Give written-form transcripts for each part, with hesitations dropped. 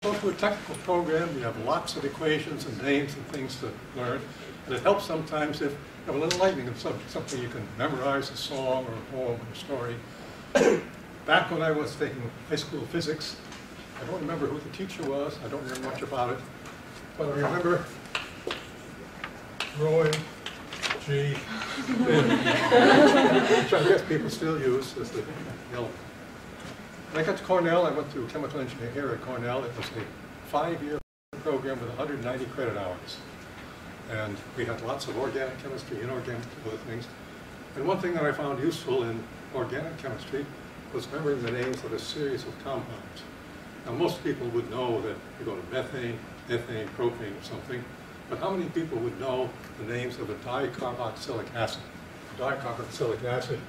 Go to a technical program, you have lots of equations and names and things to learn, and it helps sometimes if you have a little lightning of something you can memorize, a song or a poem or a story. Back when I was taking high school physics, I don't remember who the teacher was, I don't remember much about it, but I remember rowing G, which I guess people still use as the yellow. When I got to Cornell, I went through chemical engineering here at Cornell. It was a 5-year program with 190 credit hours. And we had lots of organic chemistry, inorganic, other things. And one thing that I found useful in organic chemistry was remembering the names of a series of compounds. Now, most people would know that you go to methane, ethane, propane, or something. But how many people would know the names of a dicarboxylic acid? Dicarboxylic acid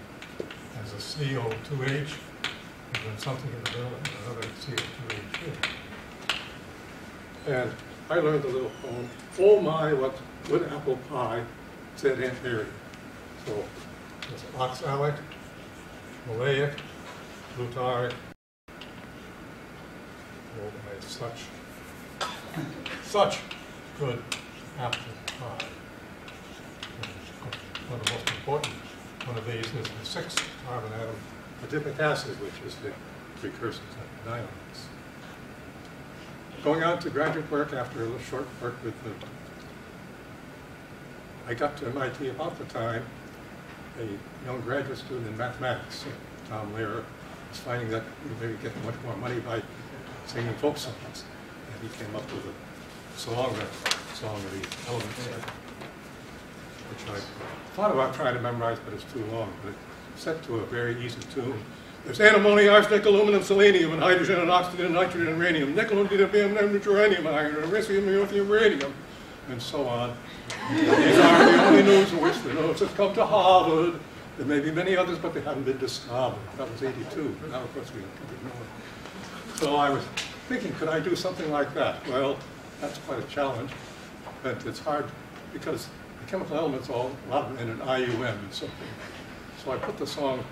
has a CO2H, and then something in the middle, and another CO2H. And I learned a little poem, "Oh my, what good apple pie," said Aunt Mary. So it's oxalic, maleic, glutaric. Oh my, such good apple pie. One of the most important one of these is the 6th carbon atom, adipic acid, which is the precursor to nylons. Going on to graduate work after a little short work with the, I got to MIT about the time a young graduate student in mathematics, Tom Lehrer, was finding that you maybe get much more money by singing folk songs. And he came up with a song of the elements, which I thought about trying to memorize, but it's too long. But it's set to a very easy tune. There's antimony, arsenic, aluminum, selenium, and hydrogen, and oxygen, and nitrogen, and radium, nickel, and uranium, iron, and lithium, radium, and so on. These are the only news in which the notes have come to Harvard. There may be many others, but they haven't been discovered. That was '82. Now, of course, we don't know it. So I was thinking, could I do something like that? Well, that's quite a challenge, but it's hard because the chemical elements a lot of them in an IUM and so forth. So I put the song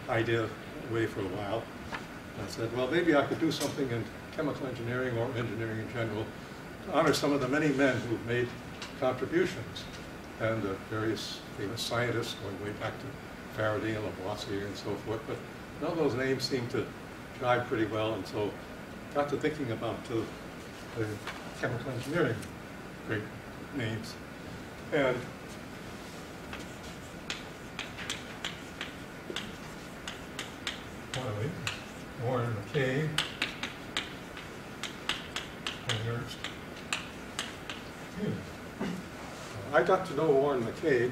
idea away for a while. And I said, well, maybe I could do something in chemical engineering or engineering in general to honor some of the many men who've made contributions and the various famous scientists going way back to Faraday and Lavoisier and so forth. But none of those names seem to jive pretty well, and so got to thinking about the chemical engineering great names. And finally, Warren McCabe, I got to know Warren McCabe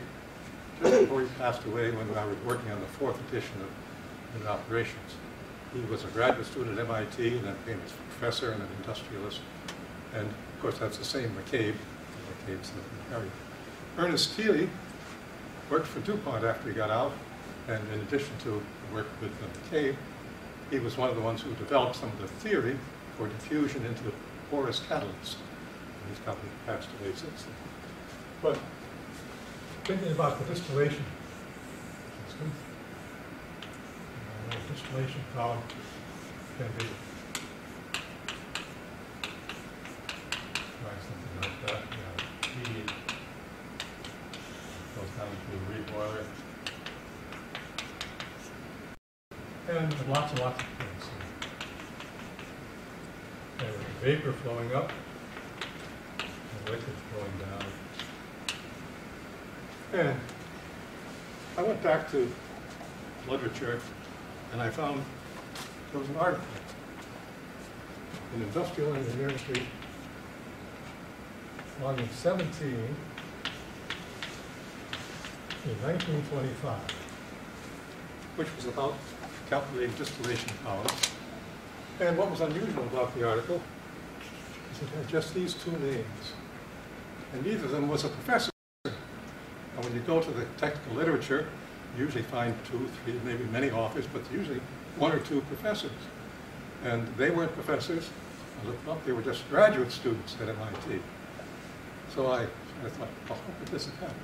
just before he passed away when I was working on the 4th edition of Operations. He was a graduate student at MIT and then became a professor and an industrialist. And of course, that's the same McCabe. McCabe's the Harriott. Ernest Thiele worked for DuPont after he got out, and in addition to work with McCabe, he was one of the ones who developed some of the theory for diffusion into porous catalysts. And he's probably passed away since then. But thinking about the distillation, distillation column can be something like that. Heat goes down to a reboiler. And lots and lots of things. There was vapor flowing up and liquid flowing down. And I went back to literature and I found there was an article in Industrial Engineering, volume 17, in 1925, which was about calculating distillation columns. And what was unusual about the article is it had just these two names. And neither of them was a professor. And when you go to the technical literature, you usually find 2, 3, maybe many authors, but usually 1 or 2 professors. And they weren't professors. I looked up, they were just graduate students at MIT. So I thought, oh, how could this have happened?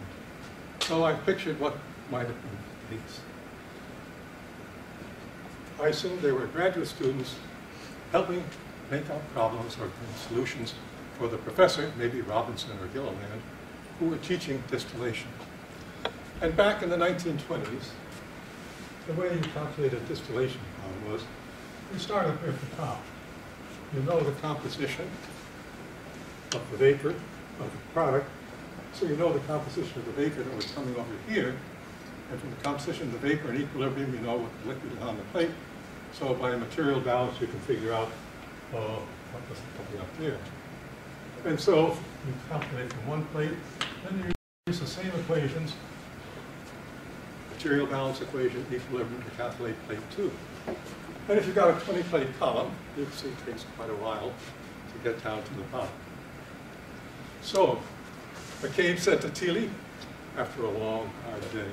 So I pictured what might have been these. I assumed they were graduate students helping make out problems or solutions for the professor, maybe Robinson or Gilliland, who were teaching distillation. And back in the 1920s, the way you calculated distillation problem was, you start up here at the top. You know the composition of the vapor of the product, so you know the composition of the vapor that was coming over here, and from the composition of the vapor in equilibrium, you know what the liquid is on the plate. So by a material balance, you can figure out what was coming up here. And so you calculate from one plate, then you use the same equations, material balance equation, equilibrium, to calculate plate 2. And if you've got a 20-plate column, you can see it takes quite a while to get down to the bottom. So McCabe said to Thiele, after a long, hard day,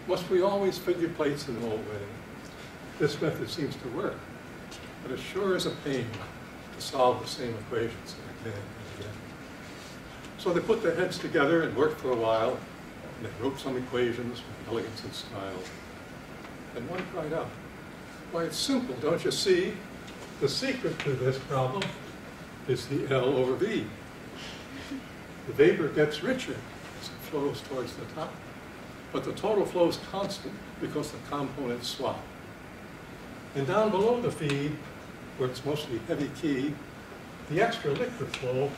must we always figure plates in the old way? This method seems to work, but it sure is a pain to solve the same equations again and again. So they put their heads together and worked for a while, and they wrote some equations with elegance and style. And one cried out, why, it's simple, don't you see? The secret to this problem is the L over V. The vapor gets richer as it flows towards the top, but the total flow is constant because the components swap. And down below the feed, where it's mostly heavy key, the extra liquid flow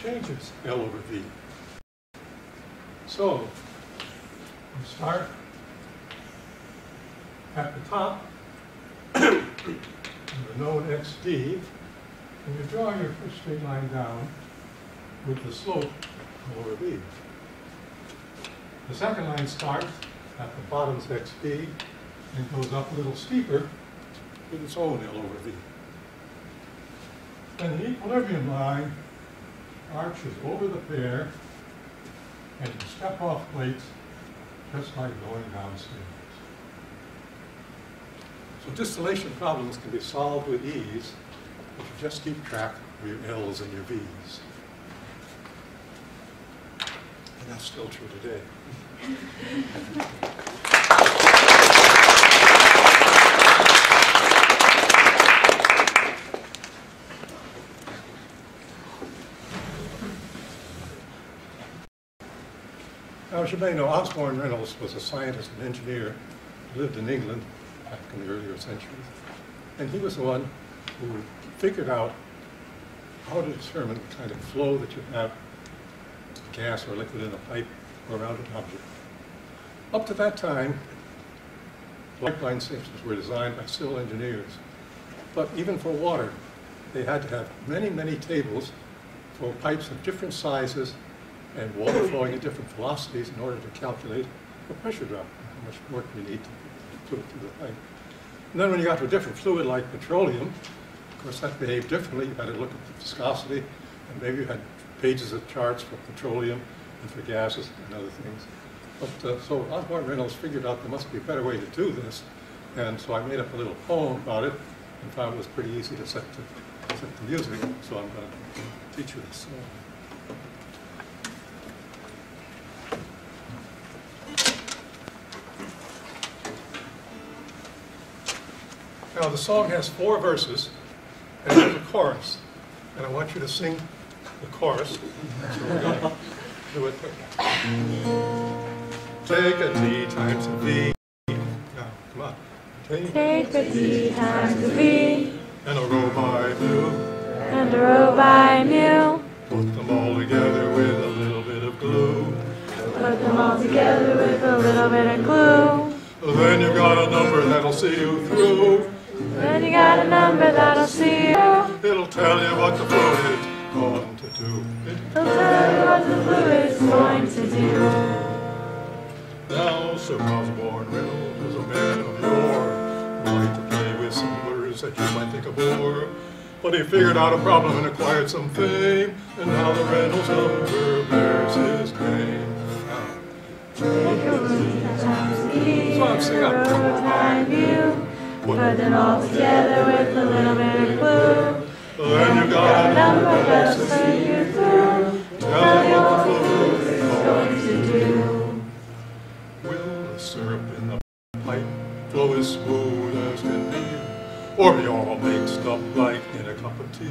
changes L over V. So you start at the top, the known XD, and you draw your first straight line down with the slope L over V. The second line starts at the bottom's XD and goes up a little steeper with its own L over V. Then the equilibrium line arches over the pair and you step off plates just like going downstairs. So distillation problems can be solved with ease if you just keep track of your L's and your V's. And that's still true today. Now, as you may know, Osborne Reynolds was a scientist and engineer who lived in England back in the earlier centuries. And he was the one who figured out how to determine the kind of flow that you have, gas or liquid in a pipe or around an object. Up to that time, pipeline systems were designed by civil engineers. But even for water, they had to have many, many tables for pipes of different sizes and water flowing at different velocities in order to calculate the pressure drop, how much work you need to put it through the pipe. And then when you got to a different fluid like petroleum, of course that behaved differently. You had to look at the viscosity, and maybe you had pages of charts for petroleum and for gases and other things. But so Osborne Reynolds figured out there must be a better way to do this, and so I made up a little poem about it and found it was pretty easy to set the music, so I'm going to teach you this song. Now the song has 4 verses and there's a chorus, and I want you to sing the chorus. So we're going to do it. Take a T times a V. Now, come on. Take a T times a V. And a rho by mu. And a rho by mu. Put them all together with a little bit of glue. Put them all together with a little bit of glue. Then you've got a number that'll see you through. Then you got a number that'll see you. It'll tell you what the fluid's going to do. It'll tell you what the fluid's going to do. Now, Sir Osborne Reynolds was a man of yore who liked to play with some words that you might think of bore. But he figured out a problem and acquired some fame, and now the Reynolds number bears his name. Take a T times a V. So I'm singing. Rho by mu. Put them all together with a little bit of glue. Then you got a number that'll see you through. Tell you what the fluid is going to do. Will the syrup in the pipe flow as smooth as can be? Or be all mixed up like in a cup of tea.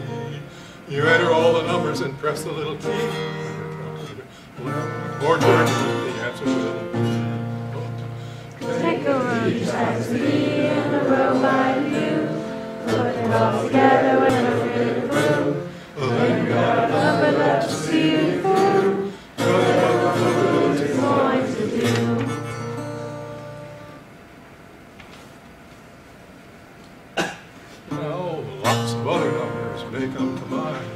You enter all the numbers and press the little key. Or turn the answer will be. Take a run times the E in a row by view. Put it all together with a pretty blue. Then you got a number left to see you through. Tell you what the number is going to do. Now, lots of other numbers may come to mind.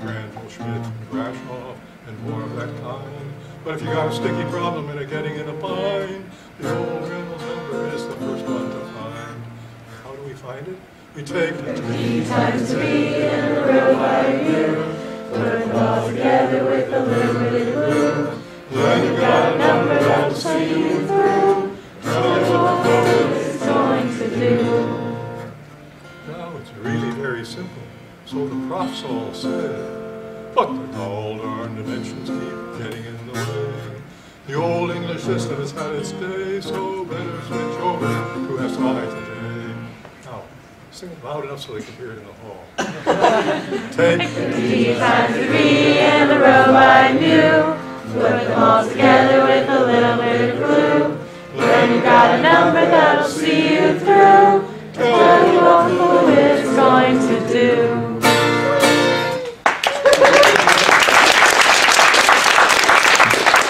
Granville, Schmidt, Grashoff, and more of that kind. But if you got a sticky problem and are getting in a bind, the old Reynolds number is the first one to find. How do we find it? We take the 3 times 3 in a row by view. Put it all together with a limited blue. Then you got a number that'll see you through. Tell you what the number is going to do. Now it's really very simple, so the profs all said. But the tall darn dimensions keep getting in the way. The old English system has had its day, so better switch over to SI today. Now, sing it loud enough so they can hear it in the hall. Take 3 times 3